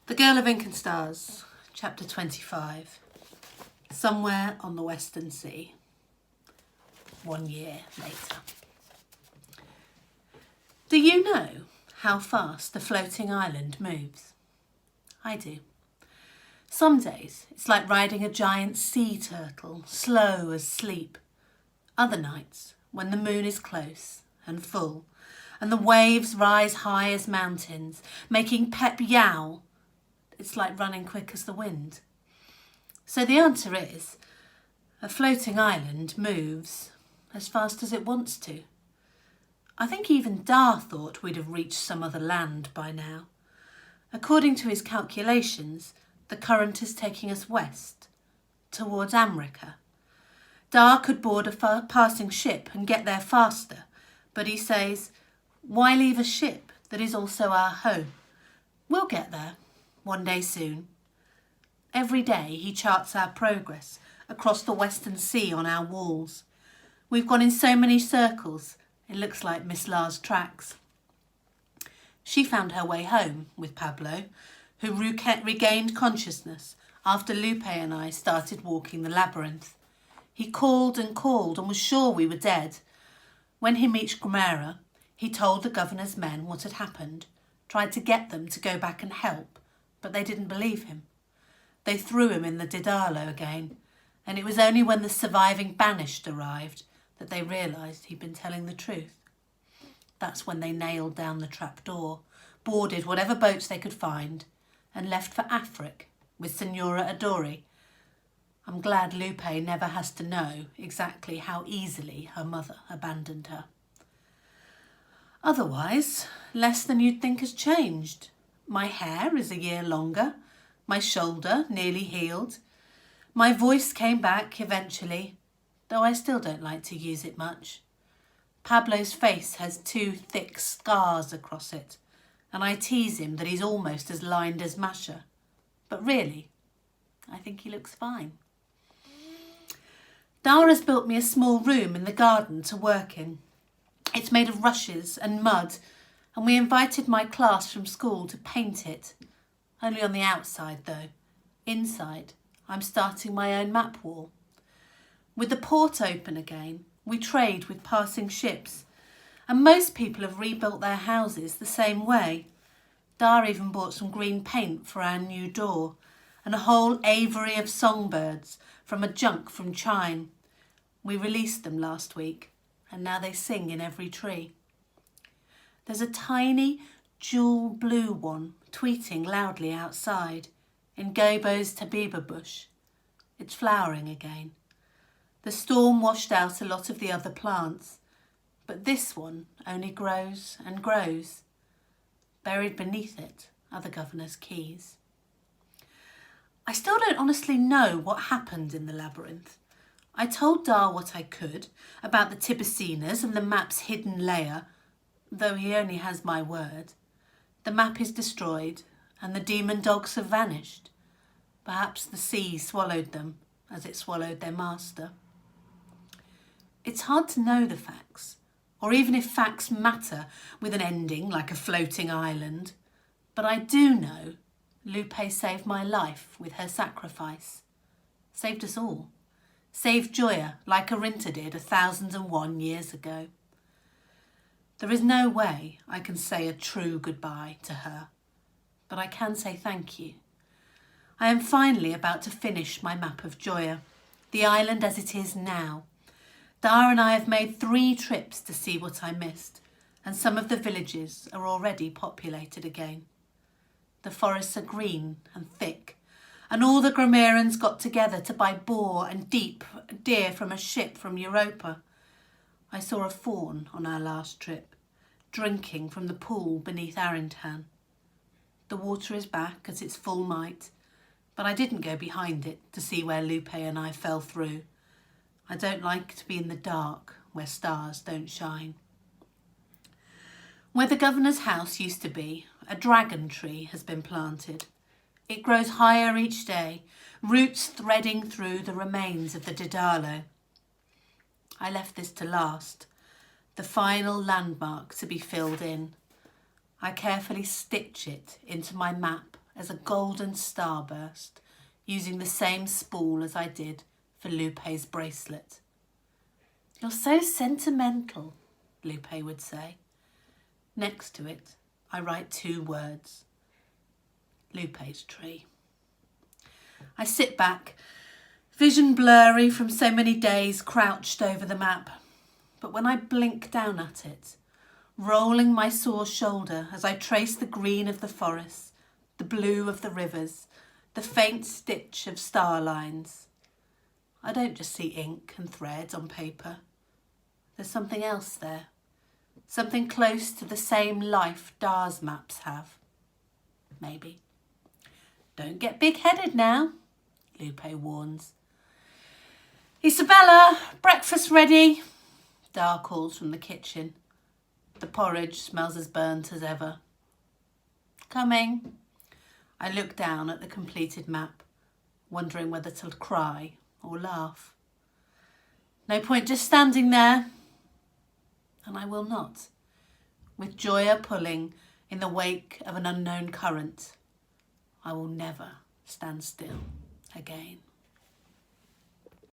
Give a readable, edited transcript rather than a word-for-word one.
The Girl of Ink and Stars, Chapter 25. Somewhere on the Western Sea. 1 year later. Do you know how fast a floating island moves? I do. Some days it's like riding a giant sea turtle, slow as sleep. Other nights, when the moon is close and full, and the waves rise high as mountains, making Pep yowl, it's like running quick as the wind. So the answer is, a floating island moves as fast as it wants to. I think even Dar thought we'd have reached some other land by now. According to his calculations, the current is taking us west, towards America. Dar could board a passing ship and get there faster, but he says, why leave a ship that is also our home? We'll get there, one day soon. Every day he charts our progress across the Western Sea on our walls. We've gone in so many circles, it looks like Miss La's tracks. She found her way home with Pablo, who regained consciousness after Lupe and I started walking the labyrinth. He called and was sure we were dead. When he reached Gramera, he told the governor's men what had happened, tried to get them to go back and help, but they didn't believe him. They threw him in the Didalo again, and it was only when the surviving banished arrived that they realised he'd been telling the truth. That's when they nailed down the trap door, boarded whatever boats they could find, and left for Africa with Senora Adori. I'm glad Lupe never has to know exactly how easily her mother abandoned her. Otherwise, less than you'd think has changed. My hair is a year longer, my shoulder nearly healed. My voice came back eventually, though I still don't like to use it much. Pablo's face has 2 thick scars across it, and I tease him that he's almost as lined as Masha. But really, I think he looks fine. Dara's built me a small room in the garden to work in. It's made of rushes and mud, and we invited my class from school to paint it. Only on the outside though. Inside, I'm starting my own map wall. With the port open again, we trade with passing ships, and most people have rebuilt their houses the same way. Dar even bought some green paint for our new door, and a whole aviary of songbirds from a junk from China. We released them last week, and now they sing in every tree. There's a tiny jewel blue one tweeting loudly outside in Gobo's tabiba bush. It's flowering again. The storm washed out a lot of the other plants, but this one only grows and grows. Buried beneath it are the governor's keys. I still don't honestly know what happened in the labyrinth. I told Dar what I could about the Tibicinas and the map's hidden layer, though he only has my word. The map is destroyed and the demon dogs have vanished. Perhaps the sea swallowed them as it swallowed their master. It's hard to know the facts, or even if facts matter with an ending like a floating island. But I do know Lupe saved my life with her sacrifice. Saved us all. Saved Joya like Arinta did 1001 years ago. There is no way I can say a true goodbye to her, but I can say thank you. I am finally about to finish my map of Joya, the island as it is now. Dar and I have made 3 trips to see what I missed, and some of the villages are already populated again. The forests are green and thick, and all the Gramerans got together to buy boar and deer from a ship from Europa. I saw a fawn on our last trip, drinking from the pool beneath Arintan. The water is back at its full might, but I didn't go behind it to see where Lupe and I fell through. I don't like to be in the dark where stars don't shine. Where the governor's house used to be, a dragon tree has been planted. It grows higher each day, roots threading through the remains of the Didalo. I left this to last, the final landmark to be filled in. I carefully stitch it into my map as a golden starburst, using the same spool as I did for Lupe's bracelet. "You're so sentimental," Lupe would say. Next to it, I write 2 words: Lupe's tree. I sit back, vision blurry from so many days crouched over the map. But when I blink down at it, rolling my sore shoulder as I trace the green of the forest, the blue of the rivers, the faint stitch of star lines, I don't just see ink and thread on paper. There's something else there, something close to the same life DARS maps have. Maybe. "Don't get big-headed now," Lupe warns. "Isabella, breakfast ready," Dar calls from the kitchen. The porridge smells as burnt as ever. "Coming." I look down at the completed map, wondering whether to cry or laugh. No point just standing there. And I will not, with Gioia pulling in the wake of an unknown current. I will never stand still again.